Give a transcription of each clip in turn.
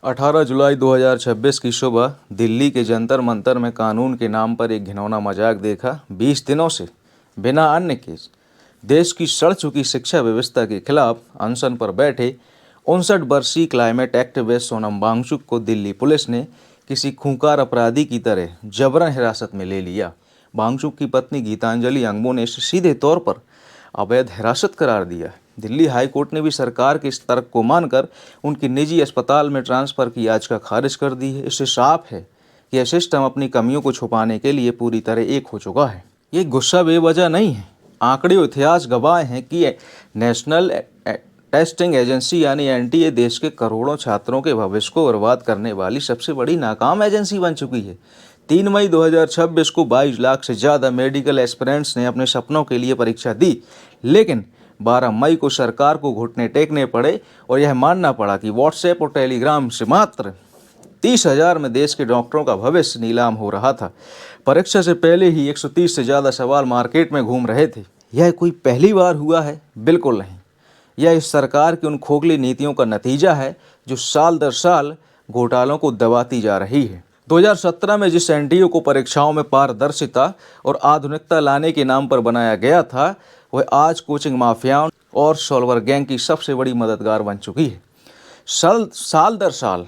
18 जुलाई 2026 की सुबह दिल्ली के जंतर मंतर में कानून के नाम पर एक घिनौना मजाक देखा। 20 दिनों से बिना अन्य के देश की सड़ चुकी शिक्षा व्यवस्था के खिलाफ अनशन पर बैठे 59 वर्षीय क्लाइमेट एक्टिविस्ट सोनम वांगचुक को दिल्ली पुलिस ने किसी खूंखार अपराधी की तरह जबरन हिरासत में ले लिया। वांगचुक की पत्नी गीतांजलि अंगमो ने इसे सीधे तौर पर अवैध हिरासत करार दिया। दिल्ली हाई कोर्ट ने भी सरकार के इस तर्क को मानकर उनकी निजी अस्पताल में ट्रांसफर की याचिका खारिज कर दी है। इससे साफ है कि यह सिस्टम अपनी कमियों को छुपाने के लिए पूरी तरह एक हो चुका है। ये गुस्सा बेवजह नहीं है। आंकड़े और इतिहास गवाह हैं कि नेशनल टेस्टिंग एजेंसी यानी एनटीए देश के करोड़ों छात्रों के भविष्य को बर्बाद करने वाली सबसे बड़ी नाकाम एजेंसी बन चुकी है। 3 मई 2026 को 22 लाख से ज़्यादा मेडिकल एस्पिरेंट्स ने अपने सपनों के लिए परीक्षा दी, लेकिन 12 मई को सरकार को घुटने टेकने पड़े और यह मानना पड़ा कि व्हाट्सएप और टेलीग्राम से मात्र 30,000 में देश के डॉक्टरों का भविष्य नीलाम हो रहा था। परीक्षा से पहले ही 130 से ज़्यादा सवाल मार्केट में घूम रहे थे। यह कोई पहली बार हुआ है? बिल्कुल नहीं। यह इस सरकार की उन खोखली नीतियों का नतीजा है जो साल दर साल घोटालों को दबाती जा रही है। 2017 में जिस एनटीए को परीक्षाओं में पारदर्शिता और आधुनिकता लाने के नाम पर बनाया गया था, वह आज कोचिंग माफियाओं और सॉल्वर गैंग की सबसे बड़ी मददगार बन चुकी है। साल दर साल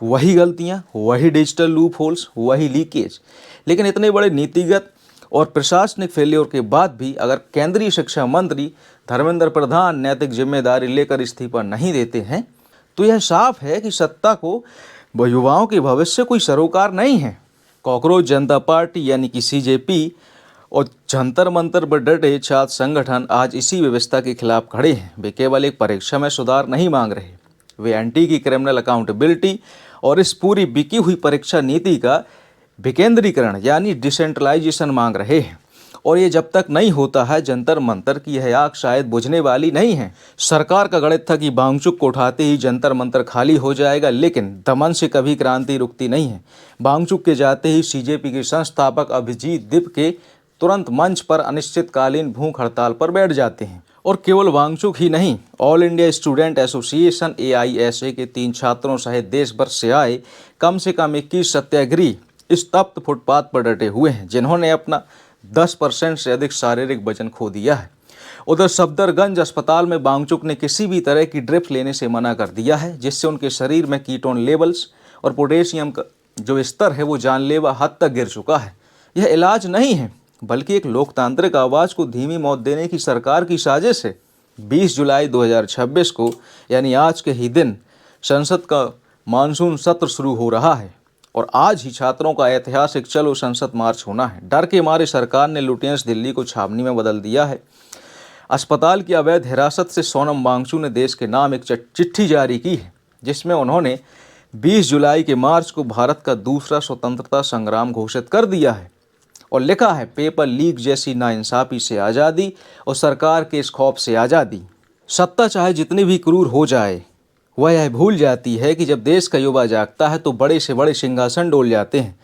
वही गलतियां, वही डिजिटल लूप होल्स, वही लीकेज। लेकिन इतने बड़े नीतिगत और प्रशासनिक फेलियर के बाद भी अगर केंद्रीय शिक्षा मंत्री धर्मेंद्र प्रधान नैतिक जिम्मेदारी लेकर इस्तीफा नहीं देते हैं, तो यह साफ है कि सत्ता को युवाओं के भविष्य से कोई सरोकार नहीं है। कॉकरोच जनता पार्टी यानी कि सीजेपी और जंतर मंतर पर डटे छात्र संगठन आज इसी व्यवस्था के खिलाफ खड़े हैं। वे केवल एक परीक्षा में सुधार नहीं मांग रहे, वे एंटी की क्रिमिनल अकाउंटेबिलिटी और इस पूरी बिकी हुई परीक्षा नीति का विकेंद्रीकरण यानी डिसेंट्रलाइजेशन मांग रहे हैं। और ये जब तक नहीं होता है, जंतर मंतर की यह आग शायद बुझने वाली नहीं है। सरकार का गणित था कि वांगचुक को उठाते ही जंतर मंतर खाली हो जाएगा, लेकिन दमन से कभी क्रांति रुकती नहीं है। वांगचुक के जाते ही सीजेपी के संस्थापक अभिजीत दीप के तुरंत मंच पर अनिश्चितकालीन भूख हड़ताल पर बैठ जाते हैं। और केवल वांगचुक ही नहीं, all India student association AISA के 3 छात्रों सहित देश भर से आए कम से कम 21 सत्याग्रही इस तप्त फुटपाथ पर डटे हुए हैं, जिन्होंने अपना 10% से अधिक शारीरिक वजन खो दिया है। उधर सफदरगंज अस्पताल में वांगचुक ने किसी भी तरह की ड्रिप लेने से मना कर दिया है, जिससे उनके शरीर में कीटोन लेवल्स और पोटेशियम का जो स्तर है वो जानलेवा हद तक गिर चुका है। यह इलाज नहीं है, बल्कि एक लोकतांत्रिक आवाज़ को धीमी मौत देने की सरकार की साजिश है। 20 जुलाई 2026 को यानी आज के ही दिन संसद का मानसून सत्र शुरू हो रहा है और आज ही छात्रों का ऐतिहासिक चलो संसद मार्च होना है। डर के मारे सरकार ने लुटियंस दिल्ली को छावनी में बदल दिया है। अस्पताल की अवैध हिरासत से सोनम वांगचुक ने देश के नाम एक चिट्ठी जारी की है, जिसमें उन्होंने 20 जुलाई के मार्च को भारत का दूसरा स्वतंत्रता संग्राम घोषित कर दिया है और लिखा है, पेपर लीक जैसी नाइंसाफ़ी से आज़ादी और सरकार के इस खौफ से आज़ादी। सत्ता चाहे जितनी भी क्रूर हो जाए, वह यह भूल जाती है कि जब देश का युवा जागता है तो बड़े से बड़े सिंहासन डोल जाते हैं।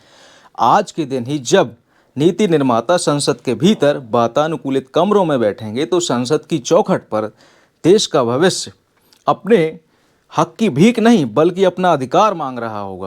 आज के दिन ही जब नीति निर्माता संसद के भीतर वातानुकूलित कमरों में बैठेंगे, तो संसद की चौखट पर देश का भविष्य अपने हक की भीख नहीं बल्कि अपना अधिकार मांग रहा होगा।